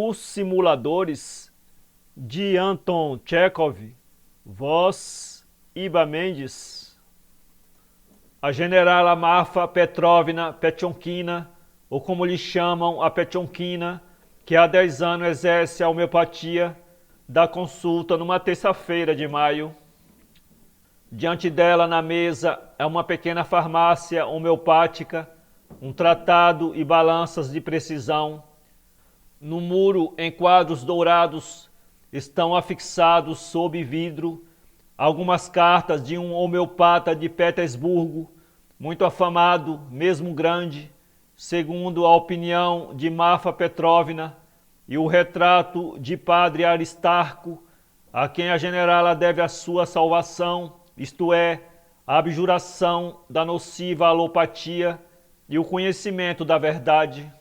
Os Simuladores, de Anton Chekhov, voz Iba Mendes. A generala Marfa Petrovna Petionkina, ou como lhe chamam a Petionkina, que há 10 anos exerce a homeopatia, dá consulta numa terça-feira de maio. Diante dela, na mesa, é uma pequena farmácia homeopática, um tratado e balanças de precisão. No muro, em quadros dourados, estão afixados sob vidro algumas cartas de um homeopata de Petersburgo, muito afamado, mesmo grande, segundo a opinião de Marfa Petrovna, e o retrato de padre Aristarco, a quem a generala deve a sua salvação, isto é, a abjuração da nociva alopatia e o conhecimento da verdade.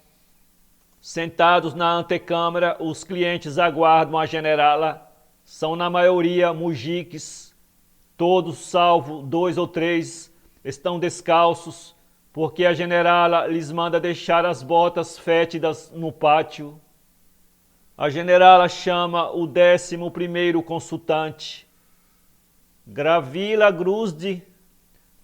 Sentados na antecâmara, os clientes aguardam a generala. São na maioria mujiques, todos salvo 2 ou 3 estão descalços, porque a generala lhes manda deixar as botas fétidas no pátio. A generala chama o 11º consultante. Gravila Gruzdi.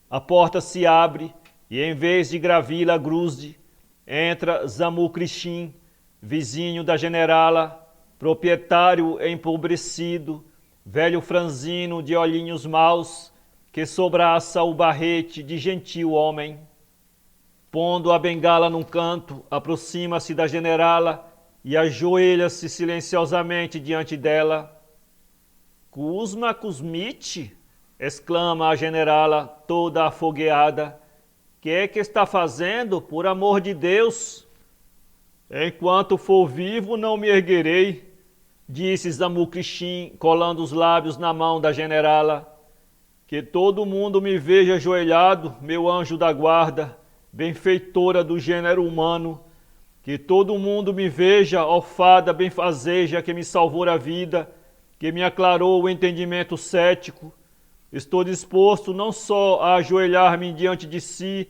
A porta se abre e, em vez de Gravila Gruzdi, entra Zamukrishin, vizinho da generala, proprietário empobrecido, velho franzino de olhinhos maus, que sobraça o barrete de gentil homem. Pondo a bengala num canto, aproxima-se da generala e ajoelha-se silenciosamente diante dela. Kuzma Kuzmich, exclama a generala, toda afogueada. Que é que está fazendo, por amor de Deus? Enquanto for vivo, não me erguerei, disse Zamukrishin, colando os lábios na mão da generala. Que todo mundo me veja ajoelhado, meu anjo da guarda, benfeitora do gênero humano. Que todo mundo me veja, ó fada benfazeja que me salvou a vida, que me aclarou o entendimento cético. Estou disposto não só a ajoelhar-me diante de si,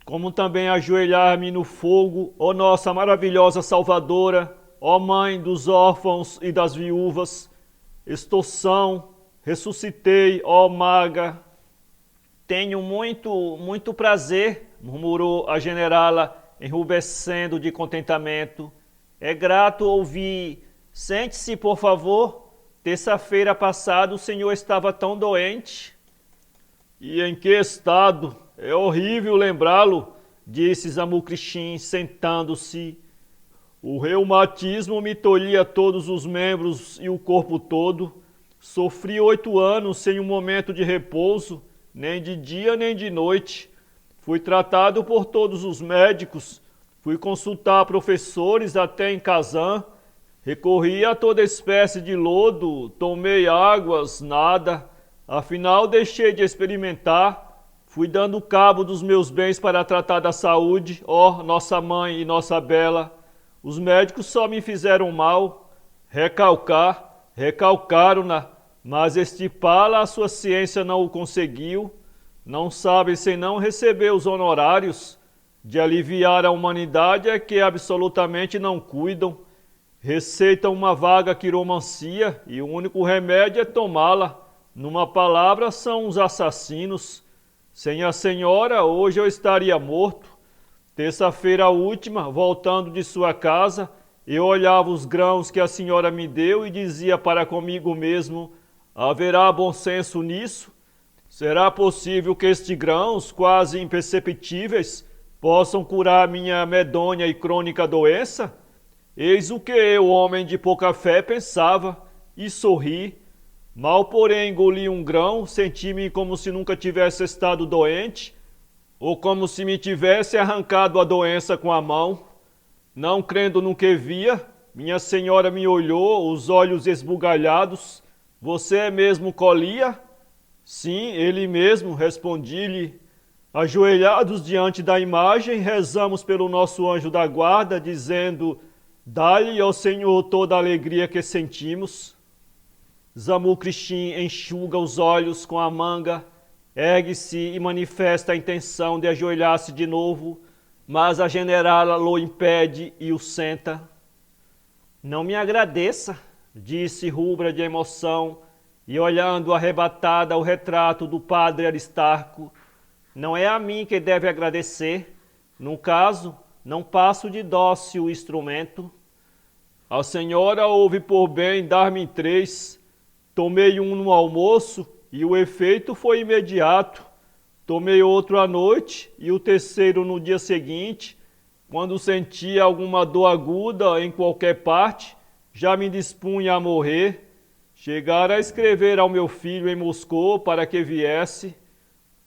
como também a ajoelhar-me no fogo, ó nossa maravilhosa Salvadora, ó Mãe dos órfãos e das viúvas. Estou são, ressuscitei, ó Maga. Tenho muito prazer, murmurou a generala, enrubescendo de contentamento. É grato ouvir. Sente-se, por favor. Terça-feira passada o senhor estava tão doente. E em que estado? É horrível lembrá-lo, disse Zamukrishin, sentando-se. O reumatismo me tolhia todos os membros e o corpo todo. Sofri 8 anos sem um momento de repouso, nem de dia nem de noite. Fui tratado por todos os médicos, fui consultar professores até em Kazan. Recorri a toda espécie de lodo, tomei águas, nada. Afinal, deixei de experimentar. Fui dando cabo dos meus bens para tratar da saúde, ó nossa mãe e nossa bela. Os médicos só me fizeram mal. Recalcaram-na, mas estipá-la a sua ciência não o conseguiu. Não sabem senão receber os honorários. De aliviar a humanidade é que absolutamente não cuidam. Receitam uma vaga quiromancia e o único remédio é tomá-la. Numa palavra, são os assassinos. Sem a senhora, hoje eu estaria morto. Terça-feira última, voltando de sua casa, eu olhava os grãos que a senhora me deu e dizia para comigo mesmo, haverá bom senso nisso? Será possível que estes grãos, quase imperceptíveis, possam curar minha medonha e crônica doença? Eis o que eu, homem de pouca fé, pensava, e sorri. Mal, porém, engoli um grão, senti-me como se nunca tivesse estado doente, ou como se me tivesse arrancado a doença com a mão. Não crendo no que via, minha senhora me olhou, os olhos esbugalhados. Você é mesmo Colia? Sim, ele mesmo, respondi-lhe. Ajoelhados diante da imagem, rezamos pelo nosso anjo da guarda, dizendo... Dá-lhe ao Senhor toda a alegria que sentimos. Zamukrishin enxuga os olhos com a manga, ergue-se e manifesta a intenção de ajoelhar-se de novo, mas a generala o impede e o senta. Não me agradeça, disse rubra de emoção, e olhando arrebatada o retrato do padre Aristarco. Não é a mim que deve agradecer. No caso, não passo de dócil instrumento. A senhora houve por bem dar-me 3. Tomei um no almoço e o efeito foi imediato. Tomei outro à noite e o terceiro no dia seguinte. Quando sentia alguma dor aguda em qualquer parte, já me dispunha a morrer. Chegara a escrever ao meu filho em Moscou para que viesse.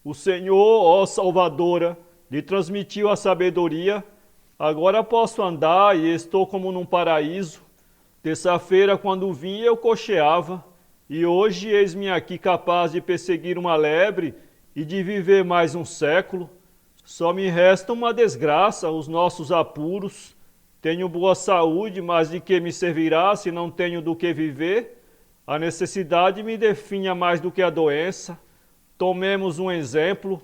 O Senhor, ó Salvadora, lhe transmitiu a sabedoria. Agora posso andar e estou como num paraíso. Terça-feira, quando vim, eu cocheava. E hoje eis-me aqui capaz de perseguir uma lebre e de viver mais um século. Só me resta uma desgraça, os nossos apuros. Tenho boa saúde, mas de que me servirá se não tenho do que viver? A necessidade me definha mais do que a doença. Tomemos um exemplo.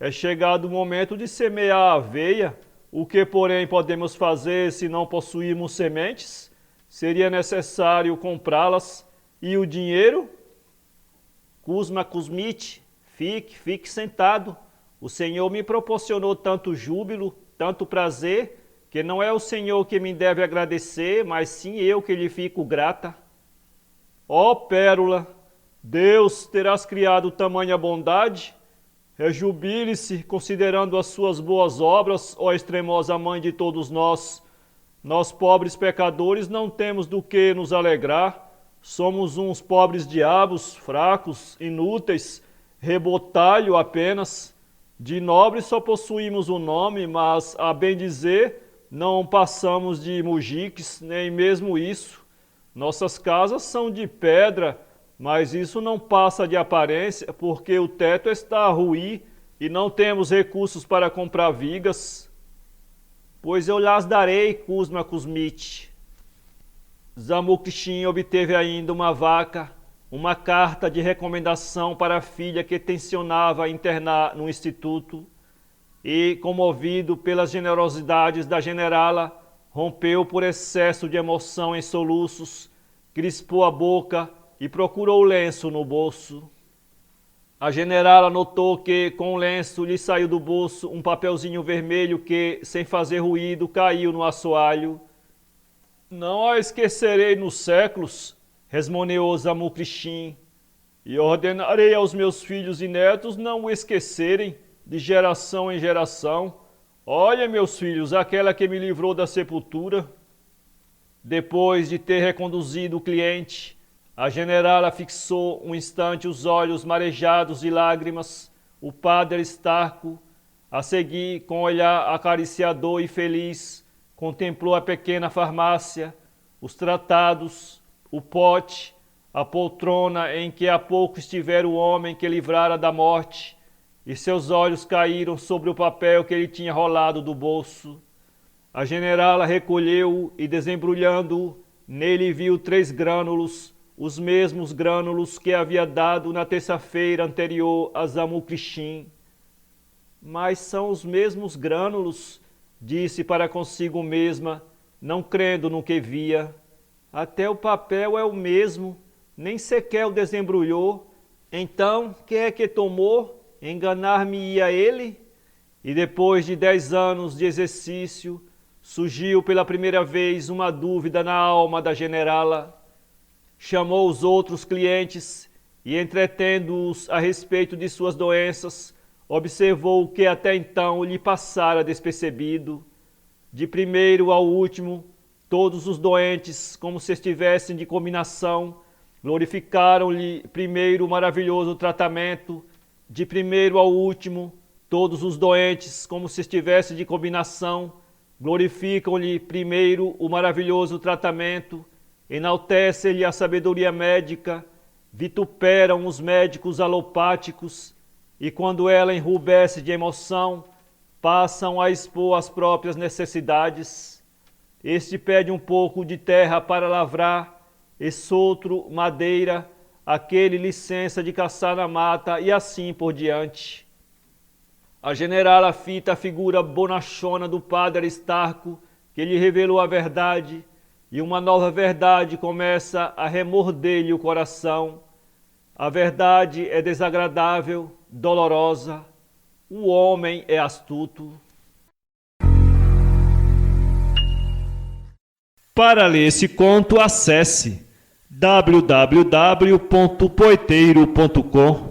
É chegado o momento de semear a aveia. O que, porém, podemos fazer se não possuirmos sementes? Seria necessário comprá-las. E o dinheiro? Kuzma Kuzmich, fique sentado. O Senhor me proporcionou tanto júbilo, tanto prazer, que não é o Senhor que me deve agradecer, mas sim eu que lhe fico grata. Ó pérola, Deus, terás criado tamanha bondade? Rejubile-se, considerando as suas boas obras, ó extremosa mãe de todos nós. Nós, pobres pecadores, não temos do que nos alegrar. Somos uns pobres diabos, fracos, inúteis, rebotalho apenas. De nobres só possuímos o nome, mas, a bem dizer, não passamos de mujiques, nem mesmo isso. Nossas casas são de pedra, mas isso não passa de aparência, porque o teto está a ruir e não temos recursos para comprar vigas. Pois eu lhes darei, Kuzma Kuzmich. Zamukhrishin obteve ainda uma vaca, uma carta de recomendação para a filha que tencionava internar no instituto e, comovido pelas generosidades da generala, rompeu por excesso de emoção em soluços, crispou a boca e procurou o lenço no bolso. A generala notou que, com o lenço, lhe saiu do bolso um papelzinho vermelho que, sem fazer ruído, caiu no assoalho. Não a esquecerei nos séculos, resmoneou Zamukhrishin, e ordenarei aos meus filhos e netos não o esquecerem de geração em geração. Olha, meus filhos, aquela que me livrou da sepultura. Depois de ter reconduzido o cliente, a generala fixou um instante os olhos marejados de lágrimas, o padre Aristarco, a seguir, com olhar acariciador e feliz, contemplou a pequena farmácia, os tratados, o pote, a poltrona em que há pouco estivera o homem que livrara da morte, e seus olhos caíram sobre o papel que ele tinha rolado do bolso. A generala recolheu-o e, desembrulhando-o, nele viu 3 grânulos, os mesmos grânulos que havia dado na terça-feira anterior a Zamukhrishin. Mas são os mesmos grânulos, disse para consigo mesma, não crendo no que via. Até o papel é o mesmo, nem sequer o desembrulhou. Então, quem é que tomou? Enganar-me-ia ele? E depois de 10 anos de exercício, surgiu pela primeira vez uma dúvida na alma da generala. Chamou os outros clientes e, entretendo-os a respeito de suas doenças, observou o que até então lhe passara despercebido. De primeiro ao último, todos os doentes, como se estivessem de combinação, glorificaram-lhe primeiro o maravilhoso tratamento. De primeiro ao último, todos os doentes, como se estivessem de combinação, glorificam-lhe primeiro o maravilhoso tratamento, enaltecem-lhe a sabedoria médica, vituperam os médicos alopáticos e, quando ela enrubesce de emoção, passam a expor as próprias necessidades. Este pede um pouco de terra para lavrar, esse outro madeira, aquele licença de caçar na mata e assim por diante. A generala fita a figura bonachona do padre Aristarco, que lhe revelou a verdade, e uma nova verdade começa a remorder-lhe o coração. A verdade é desagradável, dolorosa. O homem é astuto. Para ler esse conto, acesse www.poeteiro.com